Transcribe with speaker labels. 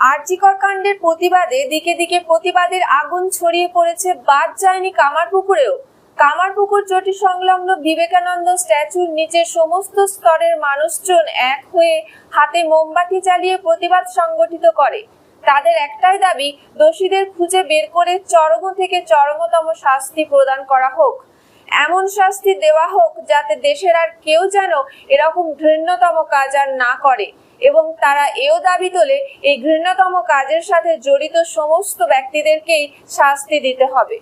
Speaker 1: আরজিকর কাণ্ডের প্রতিবাদে দিকে দিকে প্রতিবাদের আগুন ছড়িয়ে পড়েছে, বাদ যায়নি কামারপুকুরেও। কামারপুকুর চটি সংলগ্ন বিবেকানন্দ স্ট্যাচুর নিচে সমস্ত স্তরের মানুষজন এক হয়ে হাতে মোমবাতি জ্বালিয়ে প্রতিবাদ সংগঠিত করে। তাদের একটাই দাবি, দোষীদের খুঁজে বের করে চরম থেকে চরমতম শাস্তি প্রদান করা হোক। এমন শাস্তি দেওয়া হোক যাতে দেশের আর কেউ যেন এরকম ঘৃণ্যতম কাজ আর না করে, এবং তারা এও দাবি তোলে এই ঘৃণ্যতম কাজের সাথে জড়িত সমস্ত ব্যক্তিদেরকেই শাস্তি দিতে হবে।